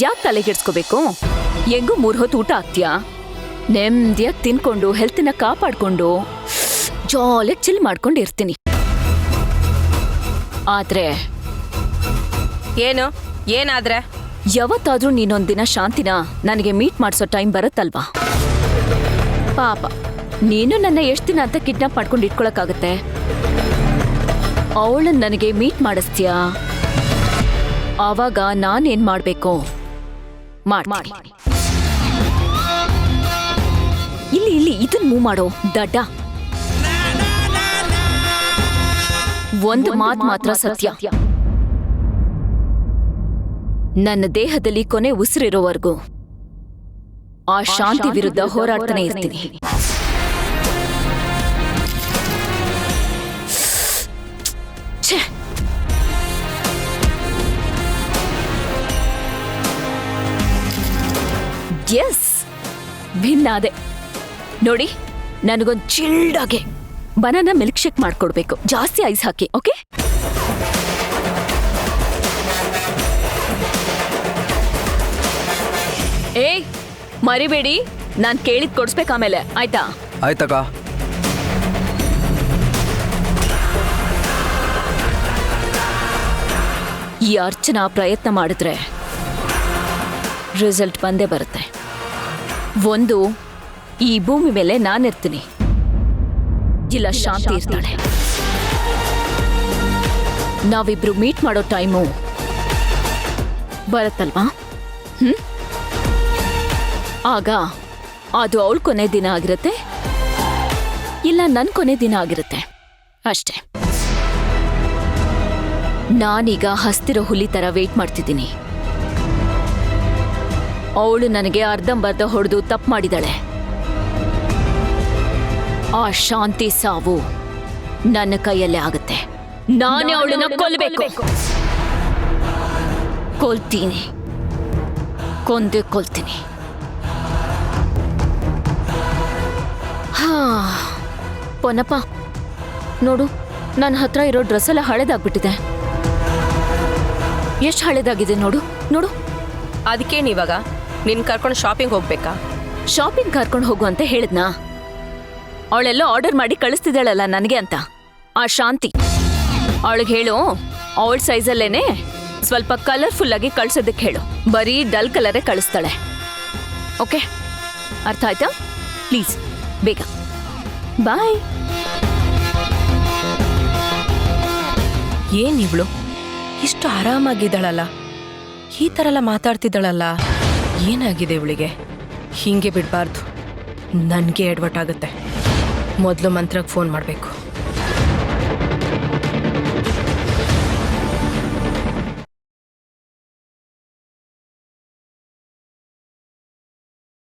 ಯಾಕೆ ತಲೆಗೆಡ್ಸ್ಕೋಬೇಕು? ಹೆಂಗೂ 3 ಹೊತ್ತು ಊಟ ಆಗ್ತೀಯಾ? ನೆಮ್ಮದಿಯಾಗಿ ತಿನ್ಕೊಂಡು ಹೆಲ್ತ್ನ ಕಾಪಾಡ್ಕೊಂಡು ಜಾಲಿಯಾಗಿ ಚಿಲ್ ಮಾಡ್ಕೊಂಡು ಇರ್ತೀನಿ. ಆದ್ರೆ ಏನಾದ್ರೆ ಯಾವತ್ತಾದ್ರೂ ನೀನೊಂದಿನ ಶಾಂತಿನ ನನಗೆ ಮೀಟ್ ಮಾಡಿಸೋ ಟೈಮ್ ಬರುತ್ತಲ್ವಾ? ಪಾಪ ನೀನು ನನ್ನ ಎಷ್ಟು ದಿನ ಅಂತ ಕಿಡ್ನಾಪ್ ಮಾಡ್ಕೊಂಡು ಇಟ್ಕೊಳಕ್ಕಾಗತ್ತೆ? ಅವಳನ್ನ ನನಗೆ ಮೀಟ್ ಮಾಡಿಸ್ತೀಯಾ? ಆವಾಗ ನಾನೇನ್ ಮಾಡ್ಬೇಕು? ಮಾಡಿ ಇಲ್ಲಿ ಇದನ್ ಮೂವ್ ಮಾಡೋ ದಡ್ಡ. ಒಂದು ಮಾತು ಮಾತ್ರ ಸತ್ಯ, ನನ್ನ ದೇಹದಲ್ಲಿ ಕೊನೆ ಉಸಿರಿರೋವರೆಗೂ ಆ ಶಾಂತಿ ವಿರುದ್ಧ ಹೋರಾಡ್ತಾನೆ ಇರ್ತೀನಿ. ಎಸ್, ಭಿನ್ನಾದೆ ನೋಡಿ. ನನಗೊಂದು ಚಿಲ್ಡಾಗೆ ಬನಾನಾ ಮಿಲ್ಕ್ ಶೇಕ್ ಮಾಡ್ಕೊಡ್ಬೇಕು, ಜಾಸ್ತಿ ಐಸ್ ಹಾಕಿ. ಓಕೆ, ಏಯ್ ಮರಿಬೇಡಿ, ನಾನ್ ಕೇಳಿದ್ ಕೊಡ್ಸ್ಬೇಕು ಆಮೇಲೆ, ಆಯ್ತಾ? ಆಯ್ತಕ್ಕ. ಈ ಅರ್ಚನಾ ಪ್ರಯತ್ನ ಮಾಡಿದ್ರೆ ರಿಸಲ್ಟ್ ಬಂದೇ ಬರುತ್ತೆ. ಒಂದು, ಈ ಭೂಮಿ ಮೇಲೆ ನಾನಿರ್ತೀನಿ, ಇಲ್ಲ ಶಾಂತಿ ಇರ್ತಾಳೆ. ನಾವಿಬ್ರು ಮೀಟ್ ಮಾಡೋ ಟೈಮು ಬರುತ್ತಲ್ವಾ? ಆಗ ಅದು ಅವಳ ಕೊನೆ ದಿನ ಆಗಿರುತ್ತೆ, ಇಲ್ಲ ನನ್ನ ಕೊನೆ ದಿನ ಆಗಿರುತ್ತೆ ಅಷ್ಟೇ. ನಾನೀಗ ಹಸ್ತಿರೋ ಹುಲಿ ತರ ವೇಟ್ ಮಾಡ್ತಿದ್ದೀನಿ. ಅವಳು ನನಗೆ ಅರ್ಧಂಬರ್ಧ ಹೊಡೆದು ತಪ್ಪು ಮಾಡಿದಾಳೆ. ಆ ಶಾಂತಿ ಸಾವು ನನ್ನ ಕೈಯಲ್ಲೇ ಆಗುತ್ತೆ. ನಾನೇ ಅವಳನ್ನ ಕೊಲ್ಲಬೇಕು. ಕೊಲ್ತೀನಿ, ಕೊಂದೇ ಕೊಲ್ತೀನಿ. ಪೊನ್ನಪ್ಪ ನೋಡು, ನನ್ನ ಹತ್ರ ಇರೋ ಡ್ರೆಸ್ ಎಲ್ಲ ಹಳೇದಾಗ್ಬಿಟ್ಟಿದೆ. ಎಷ್ಟು ಹಳೇದಾಗಿದೆ ನೋಡು ನೋಡು. ಅದಕ್ಕೇನಿವಾಗ ನಿನ್ ಕರ್ಕೊಂಡು ಶಾಪಿಂಗ್ ಹೋಗ್ಬೇಕಾ? ಶಾಪಿಂಗ್ ಕರ್ಕೊಂಡು ಹೋಗು ಅಂತ ಹೇಳಿದ್ನಾ? ಅವಳೆಲ್ಲ ಆರ್ಡರ್ ಮಾಡಿ ಕಳಿಸ್ತಿದ್ದಾಳಲ್ಲ ನನಗೆ ಅಂತ ಆ ಶಾಂತಿ. ಅವಳಿಗೆ ಹೇಳು, ಅವಳ ಸೈಜಲ್ಲೇನೆ ಸ್ವಲ್ಪ ಕಲರ್ಫುಲ್ ಆಗಿ ಕಳ್ಸೋದಕ್ಕೆ ಹೇಳು. ಬರೀ ಡಲ್ ಕಲರೇ ಕಳಿಸ್ತಾಳೆ. ಓಕೆ, ಅರ್ಥ ಆಯ್ತಾ? ಪ್ಲೀಸ್ ಬೇಗ ಬಾಯ್. ಏನಿವ್ಳು ಇಷ್ಟು ಆರಾಮಾಗಿದ್ದಾಳಲ್ಲ, ಈ ಥರ ಎಲ್ಲ ಮಾತಾಡ್ತಿದ್ದಾಳಲ್ಲ, ಏನಾಗಿದೆ ಇವಳಿಗೆ? ಹೀಗೆ ಬಿಡಬಾರ್ದು, ನನಗೆ ಎಡ್ವರ್ಟ್ ಆಗುತ್ತೆ. ಮೊದಲು ಮಂತ್ರಕ್ಕೆ ಫೋನ್ ಮಾಡಬೇಕು.